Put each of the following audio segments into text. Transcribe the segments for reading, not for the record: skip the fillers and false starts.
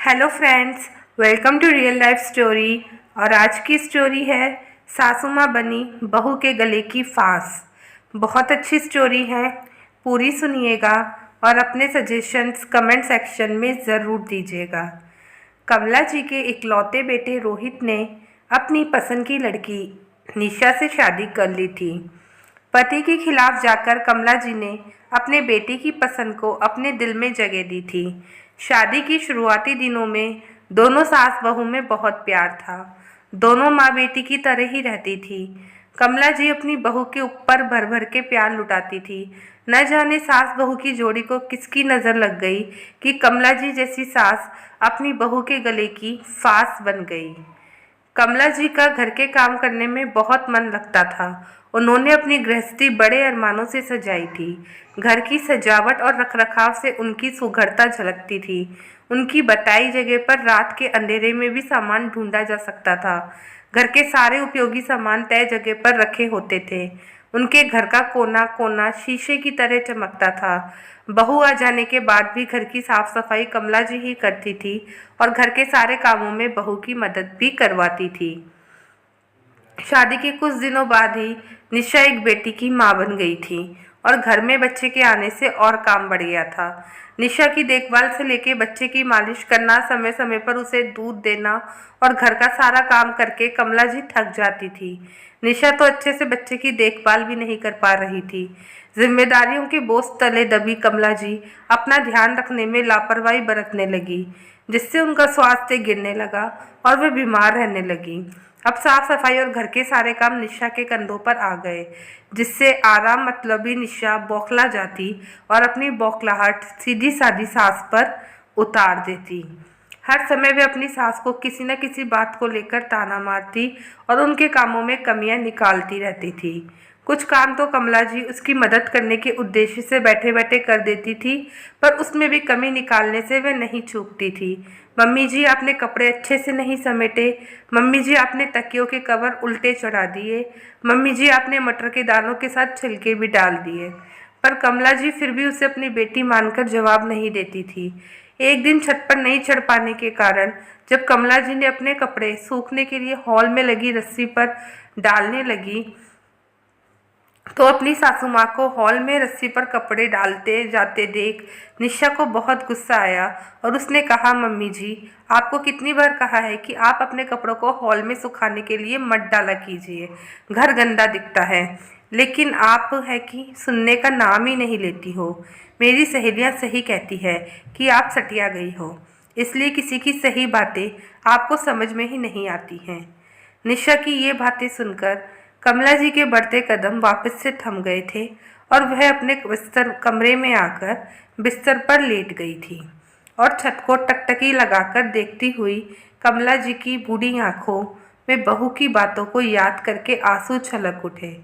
Hello friends, welcome to real life story. और आज की स्टोरी है सासू माँ बनी बहू के गले की फांस। बहुत अच्छी स्टोरी है, पूरी सुनिएगा और अपने सजेशंस कमेंट सेक्शन में ज़रूर दीजिएगा। कमला जी के इकलौते बेटे रोहित ने अपनी पसंद की लड़की निशा से शादी कर ली थी। पति के खिलाफ जाकर कमला जी ने अपने बेटे की पसंद को अपने दिल में जगह दी थी। शादी की शुरुआती दिनों में दोनों सास बहू में बहुत प्यार था। दोनों माँ बेटी की तरह ही रहती थी। कमला जी अपनी बहू के ऊपर भर भर के प्यार लुटाती थी। न जाने सास बहू की जोड़ी को किसकी नज़र लग गई कि कमला जी जैसी सास अपनी बहू के गले की फांस बन गई। कमला जी का घर के काम करने में बहुत मन लगता था। उन्होंने अपनी गृहस्थी बड़े अरमानों से सजाई थी। घर की सजावट और रखरखाव से उनकी सुघड़ता झलकती थी। उनकी बताई जगह पर रात के अंधेरे में भी सामान ढूंढा जा सकता था। घर के सारे उपयोगी सामान तय जगह पर रखे होते थे। उनके घर का कोना कोना शीशे की तरह चमकता था। बहू आ जाने के बाद भी घर की साफ सफाई कमला जी ही करती थी और घर के सारे कामों में बहू की मदद भी करवाती थी। शादी के कुछ दिनों बाद ही निशा एक बेटी की माँ बन गई थी और घर में बच्चे के आने से और काम बढ़ गया था। निशा की देखभाल से लेके बच्चे की मालिश करना, समय समय पर उसे दूध देना और घर का सारा काम करके कमला जी थक जाती थी। निशा तो अच्छे से बच्चे की देखभाल भी नहीं कर पा रही थी। जिम्मेदारियों के बोझ तले दबी कमला जी अपना ध्यान रखने में लापरवाही बरतने लगी, जिससे उनका स्वास्थ्य गिरने लगा और वे बीमार रहने लगी। अब साफ सफाई और घर के सारे काम निशा के कंधों पर आ गए, जिससे आराम मतलबी निशा बौखला जाती और अपनी बौखलाहट सीधी सादी सास पर उतार देती। हर समय वे अपनी सास को किसी न किसी बात को लेकर ताना मारती और उनके कामों में कमियां निकालती रहती थी। कुछ काम तो कमला जी उसकी मदद करने के उद्देश्य से बैठे बैठे कर देती थी, पर उसमें भी कमी निकालने से वह नहीं चूकती थी। मम्मी जी, आपने कपड़े अच्छे से नहीं समेटे। मम्मी जी, आपने तकियों के कवर उल्टे चढ़ा दिए। मम्मी जी, आपने मटर के दानों के साथ छिलके भी डाल दिए। पर कमला जी फिर भी उसे अपनी बेटी मानकर जवाब नहीं देती थी। एक दिन छत पर नहीं चढ़ पाने के कारण जब कमला जी ने अपने कपड़े सूखने के लिए हॉल में लगी रस्सी पर डालने लगी, तो अपनी सासू माँ को हॉल में रस्सी पर कपड़े डालते जाते देख निशा को बहुत गुस्सा आया और उसने कहा, मम्मी जी, आपको कितनी बार कहा है कि आप अपने कपड़ों को हॉल में सुखाने के लिए मत डाला कीजिए, घर गंदा दिखता है। लेकिन आप है कि सुनने का नाम ही नहीं लेती हो। मेरी सहेलियाँ सही कहती है कि आप सटिया गई हो, इसलिए किसी की सही बातें आपको समझ में ही नहीं आती हैं। निशा की ये बातें सुनकर कमला जी के बढ़ते कदम वापस से थम गए थे और वह अपने बिस्तर कमरे में आकर बिस्तर पर लेट गई थी और छत को टकटकी लगाकर देखती हुई कमला जी की बूढ़ी आंखों में बहू की बातों को याद करके आंसू छलक उठे।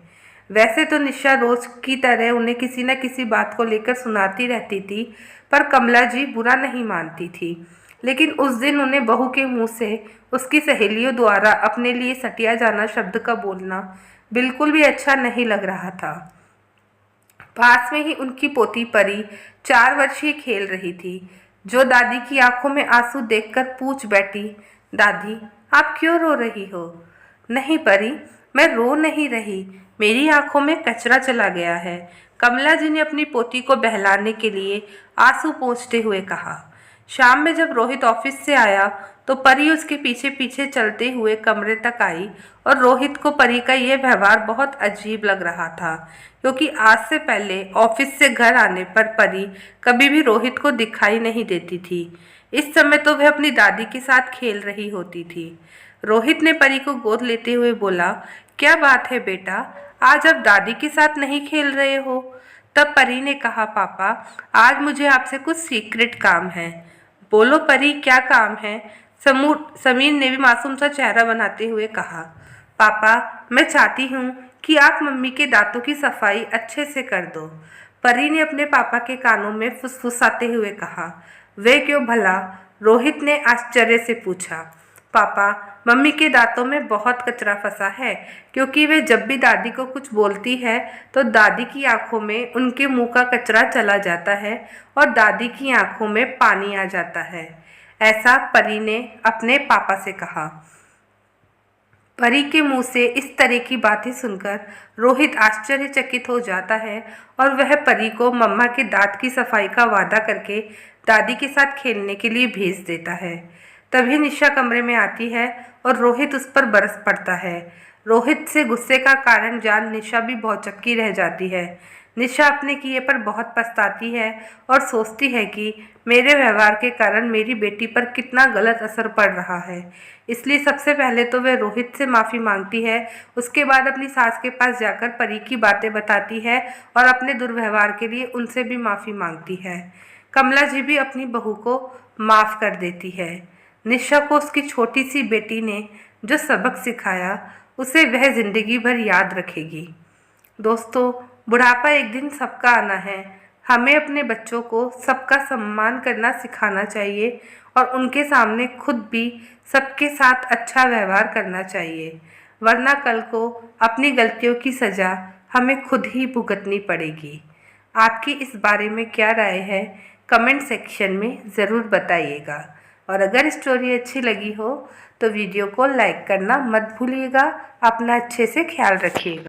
वैसे तो निशा रोज की तरह उन्हें किसी न किसी बात को लेकर सुनाती रहती थी, पर कमला जी बुरा नहीं मानती थी। लेकिन उस दिन उन्हें बहू के मुंह से उसकी सहेलियों द्वारा अपने लिए सटिया जाना शब्द का बोलना बिल्कुल भी अच्छा नहीं लग रहा था। पास में ही उनकी पोती परी 4 वर्षीय खेल रही थी, जो दादी की आंखों में आंसू देखकर पूछ बैठी, दादी, आप क्यों रो रही हो? नहीं परी, मैं रो नहीं रही, मेरी आंखों में कचरा चला गया है, कमला जी ने अपनी पोती को बहलाने के लिए आंसू पोंछते हुए कहा। शाम में जब रोहित ऑफिस से आया तो परी उसके पीछे पीछे चलते हुए कमरे तक आई और रोहित को परी का यह व्यवहार बहुत अजीब लग रहा था, क्योंकि आज से पहले ऑफिस से घर आने पर परी कभी भी रोहित को दिखाई नहीं देती थी। इस समय तो वह अपनी दादी के साथ खेल रही होती थी। रोहित ने परी को गोद लेते हुए बोला, क्या बात है बेटा, आज आप दादी के साथ नहीं खेल रहे हो? तब परी ने कहा, पापा, आज मुझे आपसे कुछ सीक्रेट काम है। बोलो परी, क्या काम है? समीर ने भी मासूम सा चेहरा बनाते हुए कहा, पापा, मैं चाहती हूँ कि आप मम्मी के दांतों की सफाई अच्छे से कर दो। परी ने अपने पापा के कानों में फुसफुसाते हुए कहा। वे क्यों भला? रोहित ने आश्चर्य से पूछा। पापा, मम्मी के दांतों में बहुत कचरा फंसा है, क्योंकि वे जब भी दादी को कुछ बोलती है तो दादी की आंखों में उनके मुंह का कचरा चला जाता है और दादी की आंखों में पानी आ जाता है। ऐसा परी ने अपने पापा से कहा। परी के मुंह से इस तरह की बातें सुनकर रोहित आश्चर्यचकित हो जाता है और वह परी को मम्मा के दांत की सफाई का वादा करके दादी के साथ खेलने के लिए भेज देता है। तभी निशा कमरे में आती है और रोहित उस पर बरस पड़ता है। रोहित से गुस्से का कारण जान निशा भी भौचक्की रह जाती है। निशा अपने किए पर बहुत पछताती है और सोचती है कि मेरे व्यवहार के कारण मेरी बेटी पर कितना गलत असर पड़ रहा है। इसलिए सबसे पहले तो वह रोहित से माफ़ी मांगती है। उसके बाद अपनी सास के पास जाकर परी की बातें बताती है और अपने दुर्व्यवहार के लिए उनसे भी माफ़ी मांगती है। कमला जी भी अपनी बहू को माफ़ कर देती है। निशा को उसकी छोटी सी बेटी ने जो सबक सिखाया उसे वह जिंदगी भर याद रखेगी। दोस्तों, बुढ़ापा एक दिन सबका आना है। हमें अपने बच्चों को सबका सम्मान करना सिखाना चाहिए और उनके सामने खुद भी सबके साथ अच्छा व्यवहार करना चाहिए, वरना कल को अपनी गलतियों की सज़ा हमें खुद ही भुगतनी पड़ेगी। आपकी इस बारे में क्या राय है, कमेंट सेक्शन में ज़रूर बताइएगा। और अगर स्टोरी अच्छी लगी हो तो वीडियो को लाइक करना मत भूलिएगा। अपना अच्छे से ख्याल रखिएगा।